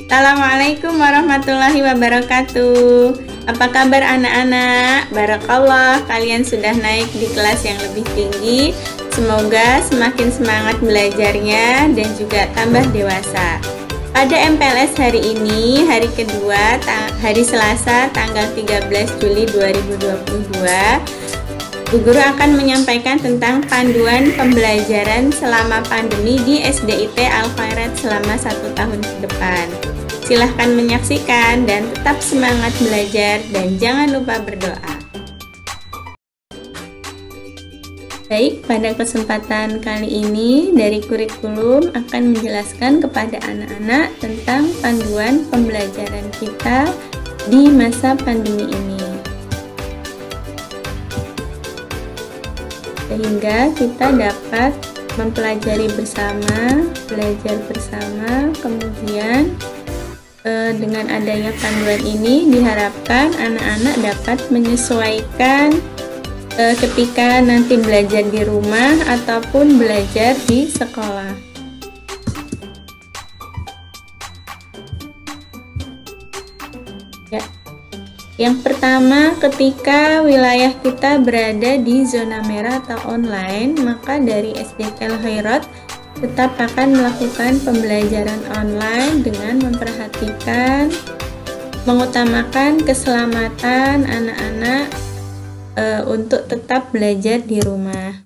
Assalamualaikum warahmatullahi wabarakatuh. Apa kabar anak-anak? Barakallah, kalian sudah naik di kelas yang lebih tinggi. Semoga semakin semangat belajarnya dan juga tambah dewasa. Pada MPLS hari ini, hari kedua, hari Selasa, tanggal 13 Juli 2022, Bu Guru akan menyampaikan tentang panduan pembelajaran selama pandemi di SDIT Al-Khairat selama 1 tahun ke depan. Silahkan menyaksikan dan tetap semangat belajar dan jangan lupa berdoa. Baik, pada kesempatan kali ini dari kurikulum akan menjelaskan kepada anak-anak tentang panduan pembelajaran kita di masa pandemi ini. Sehingga kita dapat mempelajari bersama, belajar bersama, kemudian dengan adanya panduan ini diharapkan anak-anak dapat menyesuaikan ketika nanti belajar di rumah ataupun belajar di sekolah. Ya. Yang pertama, ketika wilayah kita berada di zona merah atau online, maka dari SDIT Al-Khairat tetap akan melakukan pembelajaran online dengan memperhatikan, mengutamakan keselamatan anak-anak untuk tetap belajar di rumah.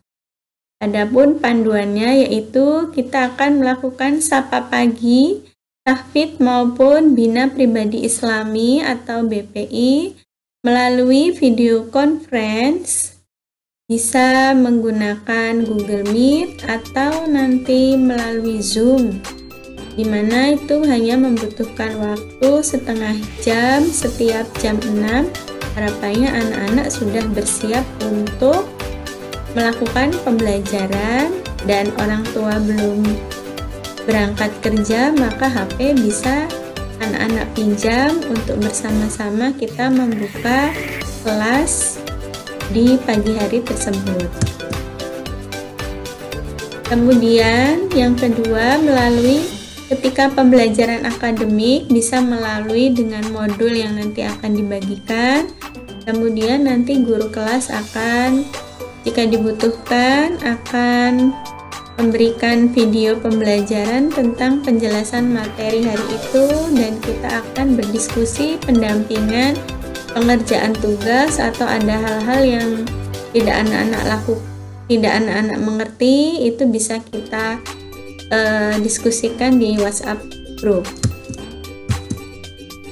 Adapun panduannya yaitu kita akan melakukan sapa pagi, tahfidz maupun Bina Pribadi Islami atau BPI melalui video conference, bisa menggunakan Google Meet atau nanti melalui Zoom, dimana itu hanya membutuhkan waktu setengah jam setiap jam 6. Harapannya anak-anak sudah bersiap untuk melakukan pembelajaran dan orang tua belum berangkat kerja, maka HP bisa anak-anak pinjam untuk bersama-sama kita membuka kelas di pagi hari tersebut. Kemudian yang kedua, melalui ketika pembelajaran akademik bisa melalui dengan modul yang nanti akan dibagikan. Kemudian nanti guru kelas akan, jika dibutuhkan, akan memberikan video pembelajaran tentang penjelasan materi hari itu, dan kita akan berdiskusi pendampingan pengerjaan tugas atau ada hal-hal yang tidak anak-anak mengerti, itu bisa kita diskusikan di WhatsApp group.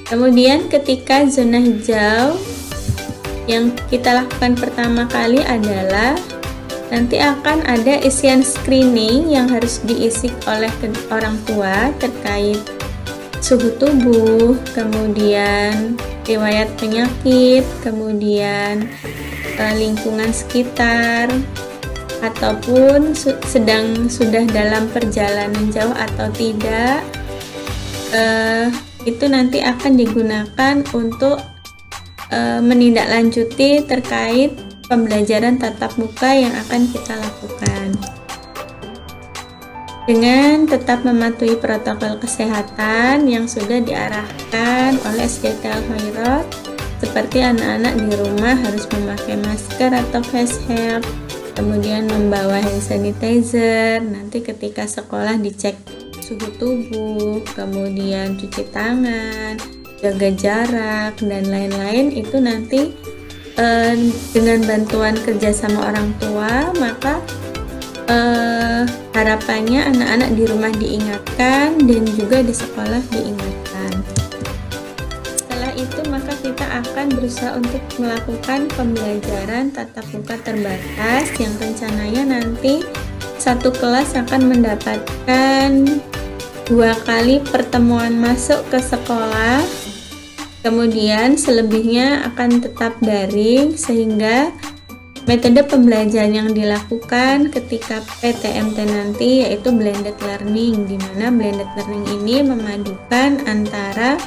Kemudian ketika zona hijau, yang kita lakukan pertama kali adalah nanti akan ada isian screening yang harus diisi oleh orang tua terkait suhu tubuh, kemudian riwayat penyakit, kemudian lingkungan sekitar, ataupun sudah dalam perjalanan jauh atau tidak. Itu nanti akan digunakan untuk menindaklanjuti terkait pembelajaran tatap muka yang akan kita lakukan. Dengan tetap mematuhi protokol kesehatan yang sudah diarahkan oleh SDIT Al-Khairat, seperti anak-anak di rumah harus memakai masker atau face helm, kemudian membawa hand sanitizer, nanti ketika sekolah dicek suhu tubuh, kemudian cuci tangan, jaga jarak, dan lain-lain. Itu nanti dengan bantuan kerjasama orang tua, maka harapannya anak-anak di rumah diingatkan dan juga di sekolah diingatkan. Setelah itu maka kita akan berusaha untuk melakukan pembelajaran tatap muka terbatas yang rencananya nanti satu kelas akan mendapatkan 2 kali pertemuan masuk ke sekolah. Kemudian selebihnya akan tetap daring, sehingga metode pembelajaran yang dilakukan ketika PTMT nanti yaitu blended learning, di mana blended learning ini memadukan antara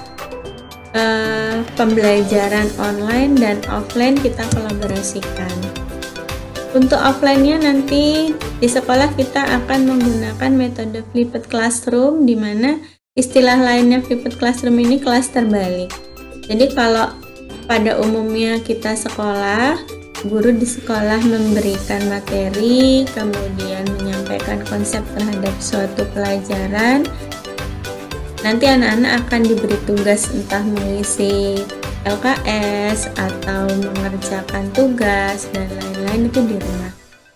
pembelajaran online dan offline kita kolaborasikan. Untuk offline-nya nanti di sekolah kita akan menggunakan metode flipped classroom, di mana Istilah lainnya flipped classroom ini kelas terbalik. Jadi kalau pada umumnya kita sekolah, guru di sekolah memberikan materi, kemudian menyampaikan konsep terhadap suatu pelajaran. Nanti anak-anak akan diberi tugas entah mengisi LKS atau mengerjakan tugas dan lain-lain itu di rumah.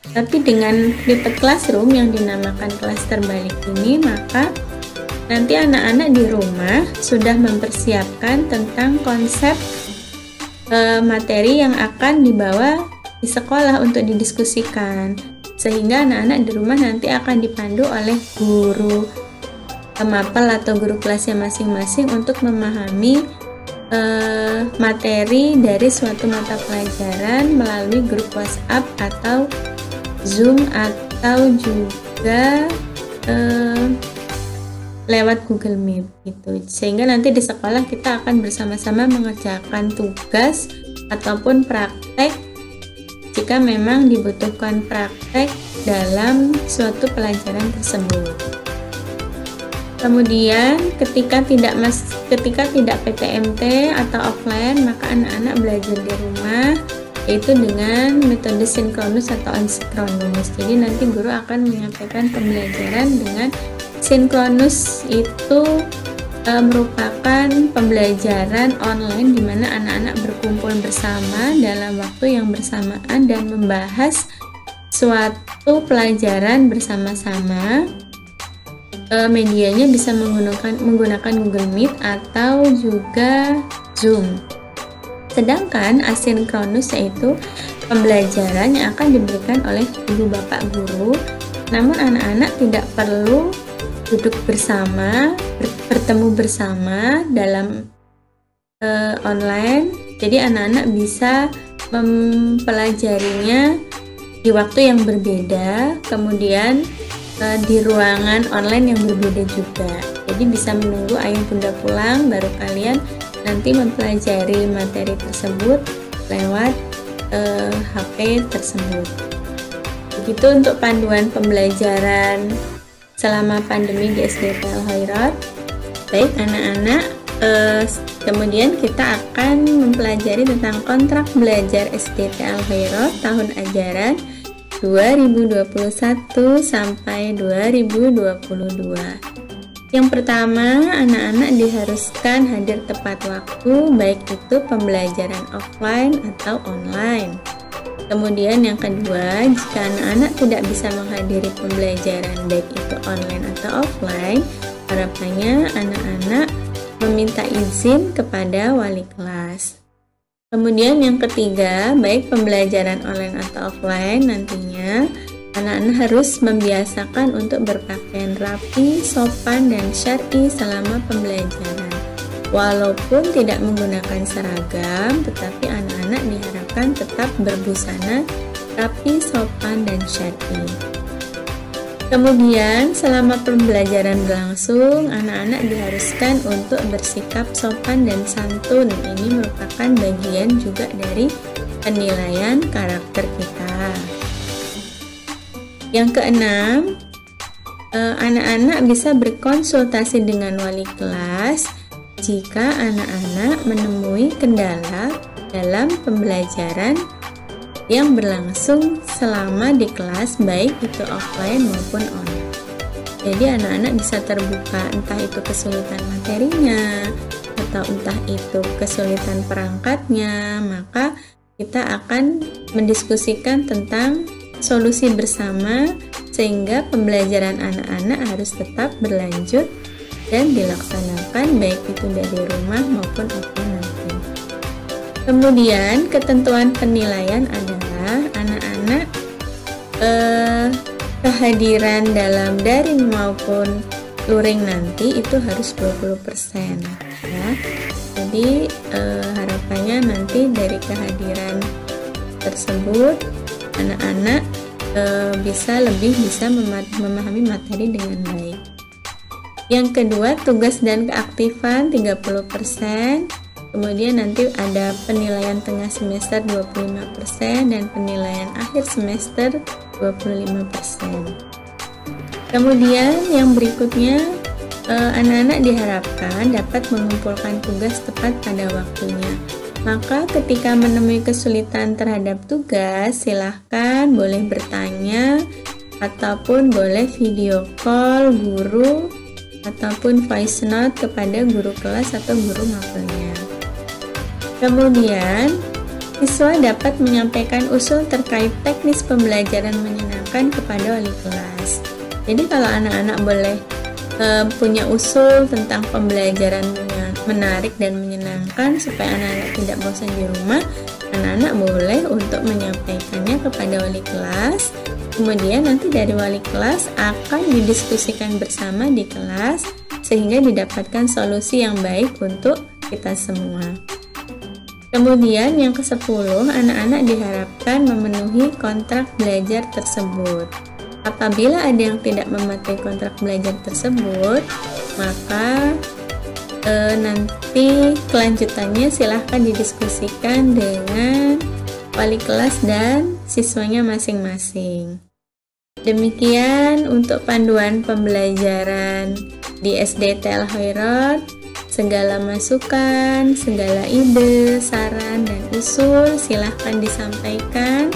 Tapi dengan flipped classroom yang dinamakan kelas terbalik ini, maka nanti anak-anak di rumah sudah mempersiapkan tentang konsep materi yang akan dibawa di sekolah untuk didiskusikan, sehingga anak-anak di rumah nanti akan dipandu oleh guru mapel atau guru kelasnya masing-masing untuk memahami materi dari suatu mata pelajaran melalui grup WhatsApp atau Zoom atau juga lewat Google Meet gitu. Sehingga nanti di sekolah kita akan bersama-sama mengerjakan tugas ataupun praktek jika memang dibutuhkan praktek dalam suatu pelajaran tersebut. Kemudian ketika tidak PTMT atau offline, maka anak-anak belajar di rumah yaitu dengan metode sinkronus atau asinkronus. Jadi nanti guru akan menyampaikan pembelajaran dengan sinkronus. Itu merupakan pembelajaran online di mana anak-anak berkumpul bersama dalam waktu yang bersamaan dan membahas suatu pelajaran bersama-sama. Medianya bisa menggunakan Google Meet atau juga Zoom. Sedangkan asinkronus yaitu pembelajaran yang akan diberikan oleh ibu bapak guru, namun anak-anak tidak perlu duduk bersama, bertemu bersama dalam online. Jadi anak-anak bisa mempelajarinya di waktu yang berbeda, kemudian di ruangan online yang berbeda juga. Jadi bisa menunggu ayah bunda pulang, baru kalian nanti mempelajari materi tersebut lewat HP tersebut. Begitu untuk panduan pembelajaran selama pandemi di SDT Al Khairat. Baik anak-anak, kemudian kita akan mempelajari tentang kontrak belajar SDT Al Khairat tahun ajaran 2021 sampai 2022. Yang pertama, anak-anak diharuskan hadir tepat waktu, baik itu pembelajaran offline atau online. Kemudian yang kedua, jika anak-anak tidak bisa menghadiri pembelajaran baik itu online atau offline, harapannya anak-anak meminta izin kepada wali kelas. Kemudian yang ketiga, baik pembelajaran online atau offline, nantinya anak-anak harus membiasakan untuk berpakaian rapi, sopan, dan syar'i selama pembelajaran. Walaupun tidak menggunakan seragam, tetapi anak-anak diharapkan tetap berbusana rapi, sopan, dan syar'i. Kemudian selama pembelajaran berlangsung, anak-anak diharuskan untuk bersikap sopan dan santun. Ini merupakan bagian juga dari penilaian karakter kita. Yang keenam, anak-anak bisa berkonsultasi dengan wali kelas jika anak-anak menemui kendala dalam pembelajaran yang berlangsung selama di kelas, baik itu offline maupun online. Jadi anak-anak bisa terbuka, entah itu kesulitan materinya atau entah itu kesulitan perangkatnya, maka kita akan mendiskusikan tentang solusi bersama sehingga pembelajaran anak-anak harus tetap berlanjut dan dilaksanakan baik itu dari rumah maupun offline nanti. Kemudian ketentuan penilaian adalah anak-anak kehadiran dalam daring maupun luring nanti itu harus 20% ya. Jadi harapannya nanti dari kehadiran tersebut anak-anak bisa memahami materi dengan baik. Yang kedua, tugas dan keaktifan 30%. Kemudian nanti ada penilaian tengah semester 25% dan penilaian akhir semester 25%. Kemudian yang berikutnya anak-anak diharapkan dapat mengumpulkan tugas tepat pada waktunya. Maka ketika menemui kesulitan terhadap tugas, silahkan boleh bertanya ataupun boleh video call guru ataupun voice note kepada guru kelas atau guru mapelnya. Kemudian, siswa dapat menyampaikan usul terkait teknis pembelajaran menyenangkan kepada wali kelas. Jadi kalau anak-anak boleh punya usul tentang pembelajaran menarik dan menyenangkan supaya anak-anak tidak bosan di rumah, anak-anak boleh untuk menyampaikannya kepada wali kelas. Kemudian nanti dari wali kelas akan didiskusikan bersama di kelas sehingga didapatkan solusi yang baik untuk kita semua. Kemudian yang ke-10, anak-anak diharapkan memenuhi kontrak belajar tersebut. Apabila ada yang tidak mematuhi kontrak belajar tersebut, maka nanti kelanjutannya silahkan didiskusikan dengan wali kelas dan siswanya masing-masing. Demikian untuk panduan pembelajaran di SD TL Khairat. Segala masukan, segala ide, saran, dan usul silahkan disampaikan.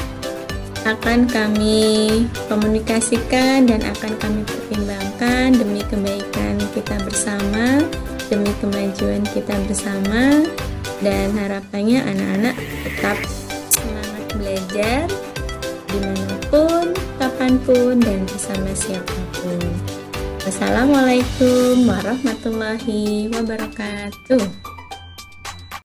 Akan kami komunikasikan dan akan kami pertimbangkan demi kebaikan kita bersama, demi kemajuan kita bersama, dan harapannya anak-anak tetap semangat belajar dimanapun, kapanpun, dan bersama siapapun. Wassalamualaikum warahmatullahi wabarakatuh.